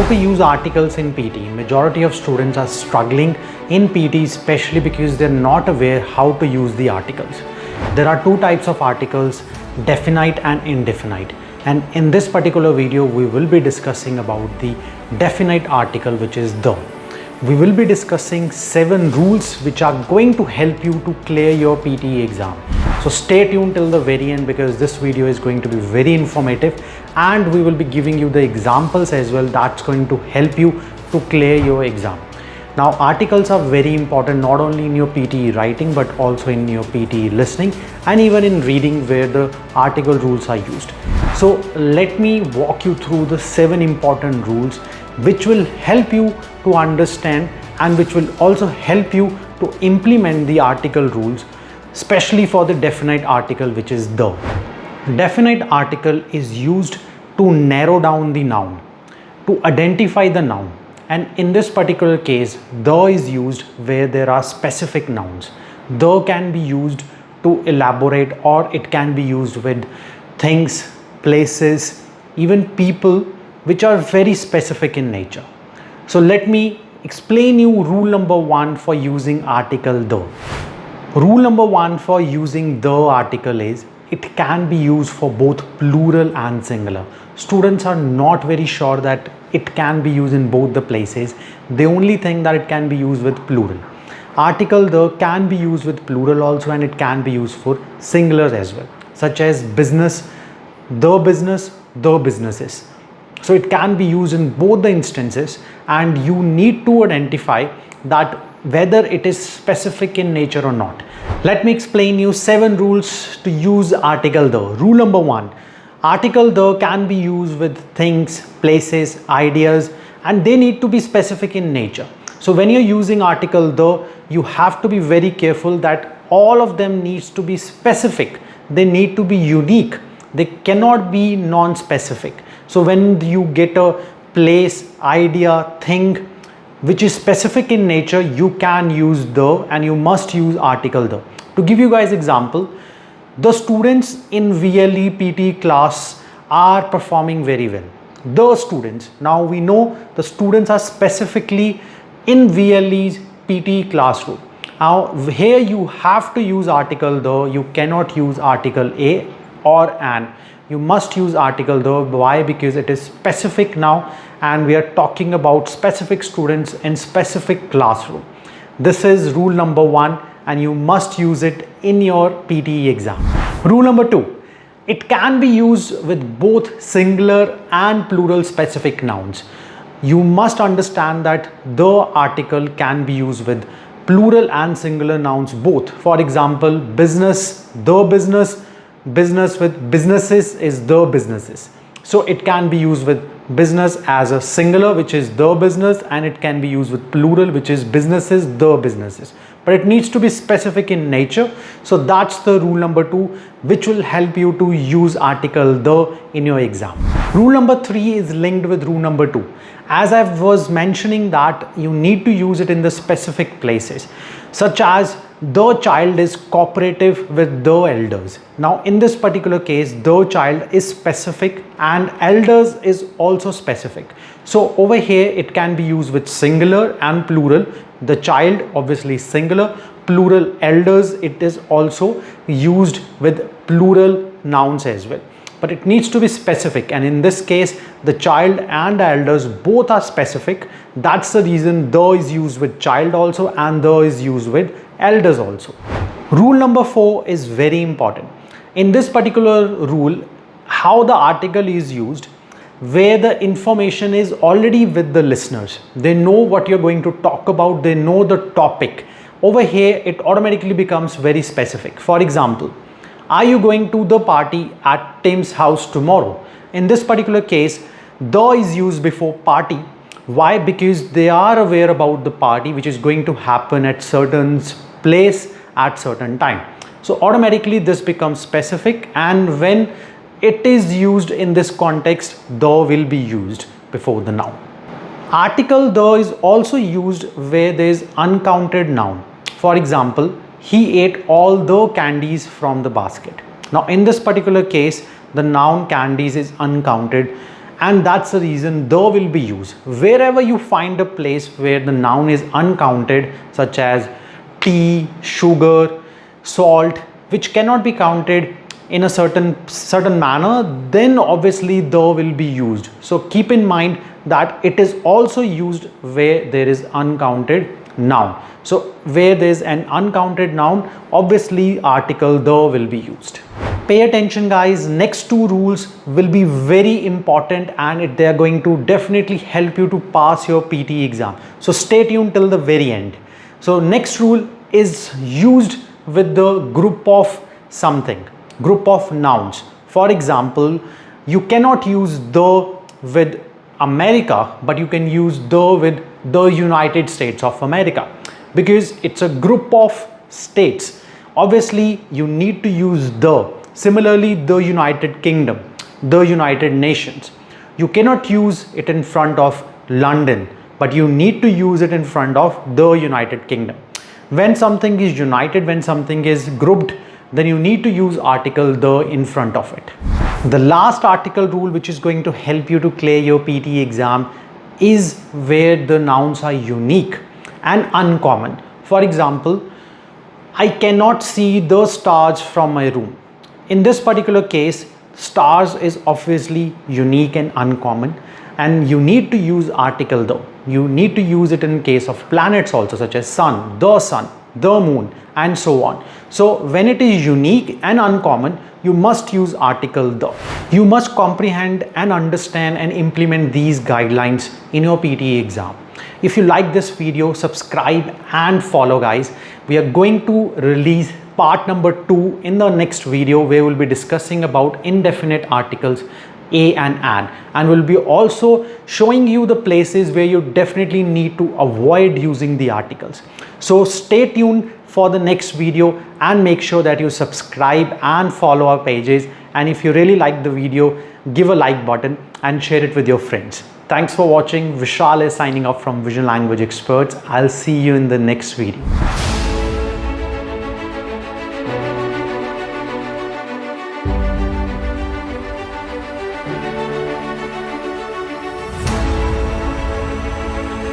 How to use articles in PT. Majority of students are struggling in PT, especially because they're not aware how to use the articles. There are two types of articles, definite and indefinite. And in this particular video, we will be discussing about the definite article, which is the. We will be discussing 7 rules which are going to help you to clear your PT exam. So stay tuned till the very end, because this video is going to be very informative and we will be giving you the examples as well that's going to help you to clear your exam. Now, articles are very important not only in your PT writing but also in your PT listening and even in reading, where the article rules are used. So let me walk you through the 7 important rules which will help you to understand and which will also help you to implement the article rules, especially for the definite article, which is the. Definite article is used to narrow down the noun, to identify the noun. And in this particular case, the is used where there are specific nouns. The can be used to elaborate, or it can be used with things, places, even people which are very specific in nature. So let me explain you rule number 1 for using article the. Rule number 1 for using the article is it can be used for both plural and singular. Students are not very sure that it can be used in both the places. They only think that it can be used with plural. Article the can be used with plural also, and it can be used for singular as well, such as business, the businesses. So it can be used in both the instances, and you need to identify that whether it is specific in nature or not. Let me explain you 7 rules to use article the. Rule number 1, article the can be used with things, places, ideas, and they need to be specific in nature. So when you're using article the, you have to be very careful that all of them needs to be specific. They need to be unique. They cannot be non-specific. So when you get a place, idea, thing which is specific in nature, you can use the, and you must use article the. To give you guys example, the students in VLE PT class are performing very well. The students, now we know the students are specifically in VLE's PT classroom. Now here you have to use article the, you cannot use article a or an. You must use article the. Why? Because it is specific now and we are talking about specific students in specific classroom. This is rule number 1 and you must use it in your PT exam. Rule number 2, it can be used with both singular and plural specific nouns. You must understand that the article can be used with plural and singular nouns both. For example, business, the business, business with businesses is the businesses. So it can be used with business as a singular, which is the business, and it can be used with plural, which is businesses, the businesses. But it needs to be specific in nature. So that's the rule number 2, which will help you to use article the in your exam. Rule number 3 is linked with rule number 2. As I was mentioning that you need to use it in the specific places, such as the child is cooperative with the elders. Now in this particular case, the child is specific and elders is also specific. So over here it can be used with singular and plural. The child obviously singular, plural elders, it is also used with plural nouns as well. But it needs to be specific, and in this case the child and the elders both are specific. That's the reason the is used with child also and the is used with elders also. Rule number 4 is very important. In this particular rule, how the article is used, where the information is already with the listeners. They know what you're going to talk about, they know the topic. Over here it automatically becomes very specific. For example, are you going to the party at Tim's house tomorrow? In this particular case, the is used before party. Why? Because they are aware about the party which is going to happen at certain place at certain time. So automatically this becomes specific, and when it is used in this context, the will be used before the noun. Article the is also used where there is uncounted noun. For example, he ate all the candies from the basket. Now in this particular case, the noun candies is uncounted and that's the reason the will be used. Wherever you find a place where the noun is uncounted, such as tea, sugar, salt, which cannot be counted in a certain manner, then obviously the will be used. So keep in mind that it is also used where there is uncounted noun. So where there is an uncounted noun, obviously article the will be used. Pay attention guys, next two rules will be very important and they are going to definitely help you to pass your PT exam. So stay tuned till the very end. So next rule is used with the group of something, group of nouns. For example, you cannot use the with America, but you can use the with the United States of America because it's a group of states. Obviously, you need to use the. Similarly, the United Kingdom, the United Nations. You cannot use it in front of London, but you need to use it in front of the United Kingdom. When something is united, when something is grouped, then you need to use article the in front of it. The last article rule which is going to help you to clear your PT exam is where the nouns are unique and uncommon. For example, I cannot see the stars from my room. In this particular case, stars is obviously unique and uncommon, and you need to use article though. You need to use it in case of planets also, such as sun, the moon, and so on. So when it is unique and uncommon, you must use article the. You must comprehend and understand and implement these guidelines in your PT exam. If you like this video, subscribe and follow guys. We are going to release part number 2 in the next video, where we'll be discussing about indefinite articles a and an we'll be also showing you the places where you definitely need to avoid using the articles. So stay tuned for the next video and make sure that you subscribe and follow our pages, and if you really like the video, give a like button and share it with your friends. Thanks for watching. Vishal is signing off from Vision Language Experts. I'll see you in the next video.